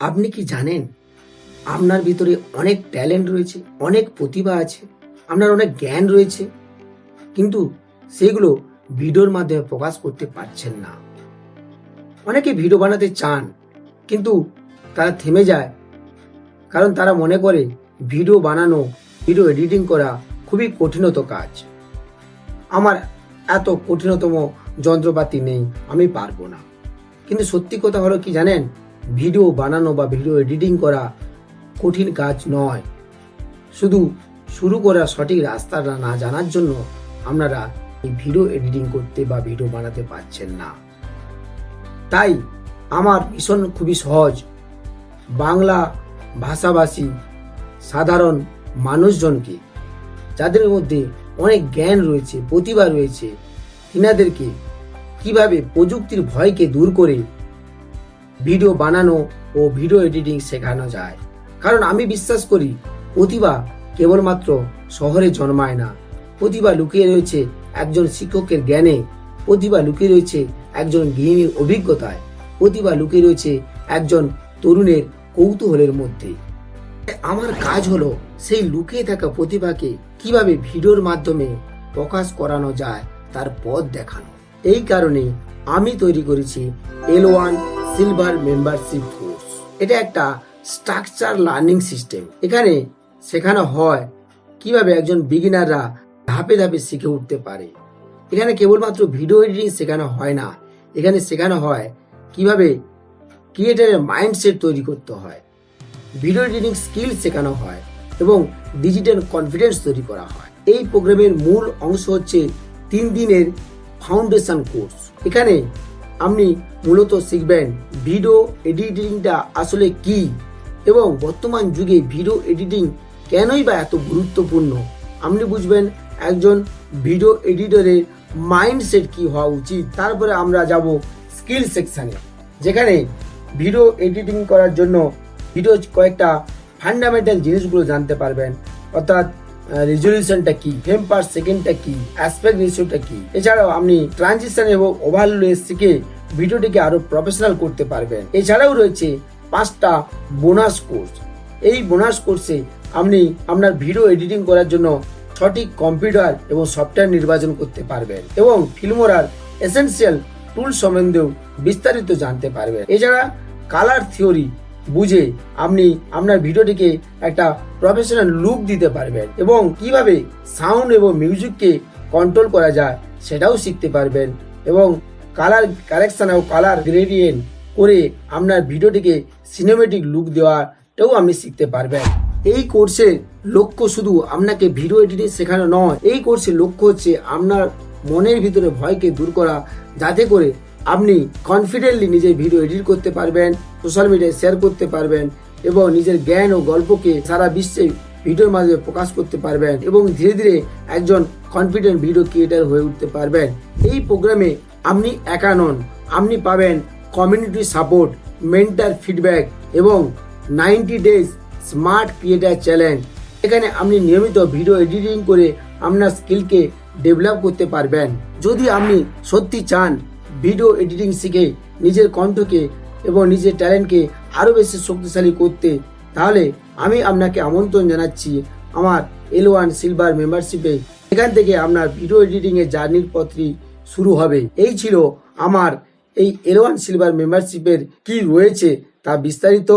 আপনি কি জানেন আপনার ভিতরে অনেক ট্যালেন্ট রয়েছে, অনেক প্রতিভা আছে, আপনার অনেক জ্ঞান রয়েছে, কিন্তু সেগুলো ভিডিওর মাধ্যমে প্রকাশ করতে পারছেন না। অনেকে ভিডিও বানাতে চান, কিন্তু তারা থেমে যায়, কারণ তারা মনে করে ভিডিও বানানো, ভিডিও এডিটিং করা খুবই কঠিনত কাজ। আমার এত কঠিনতম যন্ত্রপাতি নেই, আমি পারবো না। কিন্তু সত্যি কথা হলো কি জানেন, ভিডিও বানানো বা ভিডিও এডিটিং করা কঠিন কাজ নয়। শুধু শুরু করার সঠিক রাস্তাটা না জানার জন্য আপনারা এই ভিডিও এডিটিং করতে বা ভিডিও বানাতে পারছেন না। তাই আমার মিশন খুবই সহজ। বাংলা ভাষাভাষী সাধারণ মানুষজনকে, যাদের মধ্যে অনেক জ্ঞান রয়েছে, প্রতিভা রয়েছে, তিনাদেরকে কিভাবে প্রযুক্তির ভয়কে দূর করে ভিডিও বানানো ও ভিডিও এডিটিং শেখানো যায়। কারণ আমি বিশ্বাস করি প্রতিভা কেবলমাত্র শহরে জন্মায় না। প্রতিভা লুকিয়ে রয়েছে একজন শিক্ষকের জ্ঞানে, প্রতিভা লুকিয়ে রয়েছে একজন গৃহিণীর অভিজ্ঞতায়, প্রতিভা লুকিয়ে রয়েছে একজন তরুণের কৌতূহলের মধ্যে। আমার কাজ হলো সেই লুকিয়ে থাকা প্রতিভাকে কিভাবে ভিডিওর মাধ্যমে প্রকাশ করানো যায় তার পথ দেখানো। এই কারণে আমি তৈরি করেছি L1 সিলভার মেম্বারশিপ কোর্স। এটা একটা স্ট্রাকচার লার্নিং সিস্টেম। এখানে শেখানো হয় কিভাবে একজন বিগিনাররা ধাপে ধাপে শিখে উঠতে পারে। এখানে কেবলমাত্র ভিডিও এডিটিং শেখানো হয় না, এখানে শেখানো হয় কিভাবে ক্রিয়েটারের মাইন্ডসেট তৈরি করতে হয়, ভিডিও এডিটিং স্কিল শেখানো হয় এবং ডিজিটাল কনফিডেন্স তৈরি করা হয়। এই প্রোগ্রামের মূল অংশ হচ্ছে 3 দিনের ফাউন্ডেশন কোর্স। এখানে আপনি মূলত শিখবেন ভিডিও এডিটিংটা আসলে কি এবং বর্তমান যুগে ভিডিও এডিটিং কেনই বা এত গুরুত্বপূর্ণ। আপনি বুঝবেন একজন ভিডিও এডিটরের মাইন্ডসেট কি হওয়া উচিত। তারপরে আমরা যাব স্কিল সেকশনে, যেখানে ভিডিও এডিটিং করার জন্য ভিডিও কয়েকটা ফান্ডামেন্টাল জিনিসগুলো জানতে পারবেন, অর্থাৎ রেজলিউশনটা কি, ফ্রেম পার সেকেন্ডটা কি, অ্যাসপেক্ট রেশিওটা কি। এছাড়াও আপনি ট্রানজিশন এবং ওভারলে শিখে ভিডিওটিকে আরো প্রফেশনাল করতে পারবেন। এছাড়াও রয়েছে 5টা বোনাস কোর্স। এই বোনাস কোর্সে আপনি আপনার ভিডিও এডিটিং করার জন্য সঠিক কম্পিউটার এবং সফটওয়্যার নির্বাচন করতে পারবেন এবং ফিল্মোরার এসেনশিয়াল টুল সম্বন্ধেও বিস্তারিত জানতে পারবেন। এছাড়া কালার থিওরি বুঝে আপনি আপনার ভিডিওটিকে একটা প্রফেশনাল লুক দিতে পারবেন এবং কিভাবে সাউন্ড এবং মিউজিককে কন্ট্রোল করা যায় সেটাও শিখতে পারবেন এবং কালার কারেকশন ও কালার গ্রেডিয়েন্ট করে আপনার ভিডিওটিকে সিনেমেটিক লুক দেওয়াটাও আপনি শিখতে পারবেন। এই কোর্সের লক্ষ্য শুধু আপনাকে ভিডিও এডিটিং শেখানো নয়, এই কোর্সের লক্ষ্য হচ্ছে আপনার মনের ভিতরে ভয়কে দূর করা, যাতে করে আপনি কনফিডেন্টলি নিজের ভিডিও এডিট করতে পারবেন, সোশ্যাল মিডিয়ায় শেয়ার করতে পারবেন এবং নিজের জ্ঞান ও গল্পকে সারা বিশ্বে ভিডিওর মাধ্যমে প্রকাশ করতে পারবেন এবং ধীরে ধীরে একজন কনফিডেন্ট ভিডিও ক্রিয়েটার হয়ে উঠতে পারবেন। এই প্রোগ্রামে আপনি একা নন, আপনি পাবেন কমিউনিটি সাপোর্ট, মেন্টার ফিডব্যাক এবং 90 ডেজ স্মার্ট ক্রিয়েটার চ্যালেঞ্জ। এখানে আপনি নিয়মিত ভিডিও এডিটিং করে আপনার স্কিলকে ডেভেলপ করতে পারবেন। যদি আপনি সত্যি চান ভিডিও এডিটিং শিখে নিজের কণ্ঠকে এবং নিজের ট্যালেন্টকে আরো বেশি শক্তিশালী করতে, তাহলে আমি আপনাকে আমন্ত্রণ জানাচ্ছি আমার L1 সিলভার মেম্বারশিপে। এখান থেকে আপনার ভিডিও এডিটিং এর জার্নির পথটি শুরু হবে। এই ছিল আমার এই L1 সিলভার মেম্বারশিপের কি রয়েছে তা বিস্তারিত।